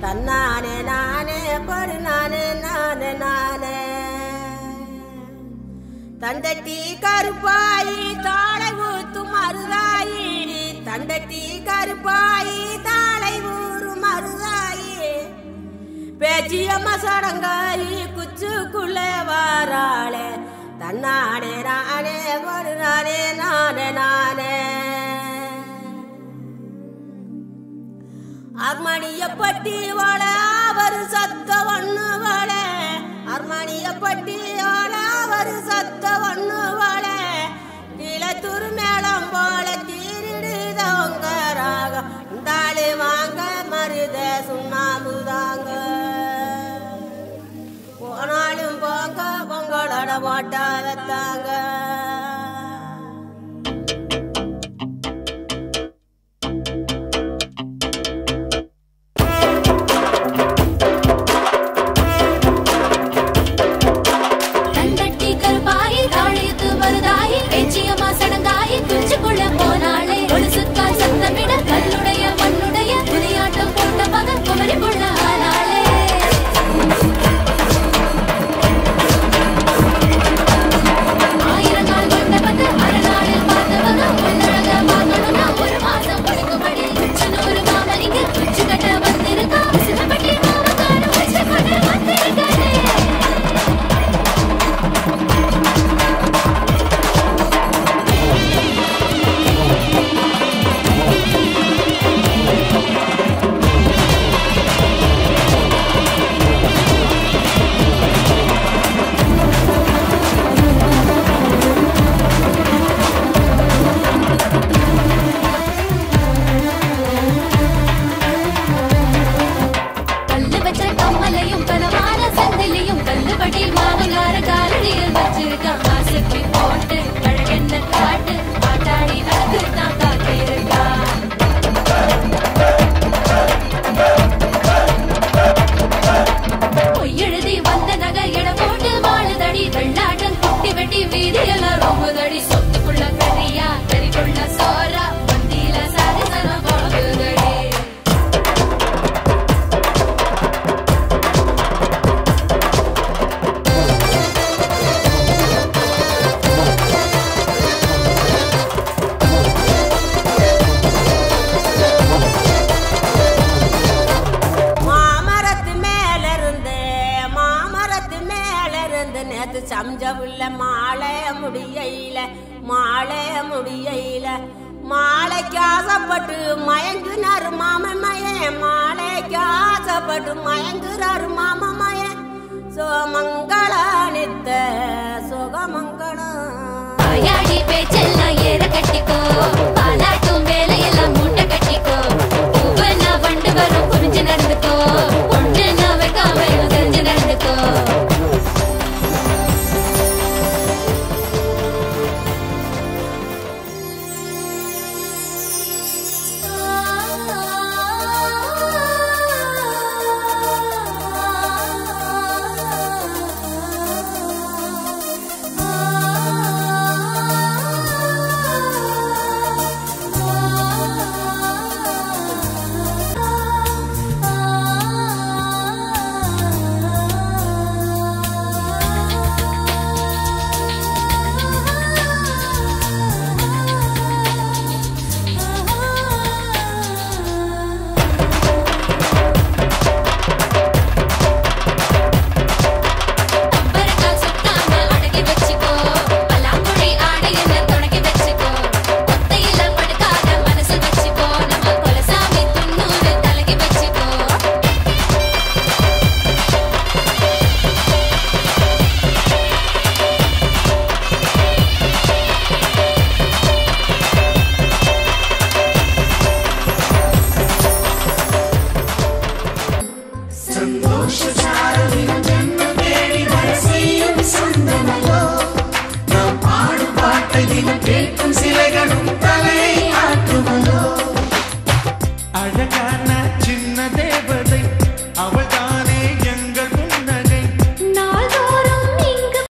தன்னானே நானே படு நானே நானே நானே தண்டட்டி கருப்பாயி தாளை ஊத்து மருதாயி தண்டட்டி கருப்பாயி தாளை ஊறு மருதாயி பேச்சியம்மா சடங்காயி குச்சுக்குள்ளே வாராளே தன்னானே நானே படு நானே நானே நானே அர்மணியப்பட்டி வாழ அவர் சத்த ஒண்ணு வாழ அர்மணியப்பட்டி வாழ அவர் சத்த ஒண்ணு வாழ கீழத்தூர் மேளம் போல தீரிடுதவங்க ராகம் தாளி வாங்க மருத சுண்ணாம்புதாங்க போனாலும் போங்க பொங்கலோட போட்டா வைத்தாங்க சம்ஜவுள்ள மாலை முடியல மாலைக்கு ஆசைப்பட்டு மயங்குனாரு மாமன் மாலைக்கு ஆசைப்பட்டு மயங்குறாரு மாமன் சோமங்களானித்த சுகமங்கலம் ஆயாடி பேச்செல்லாம் ஏற கட்டிக்கோ பாலாட்டும் வேலையெல்லாம் மூட்டை கட்டிக்கோ பூவனா வண்டு வரும் புரிஞ்சு நடந்துக்கோ ஒன்று நான் வைக்காம தெரிஞ்சு நடந்துக்கோ Come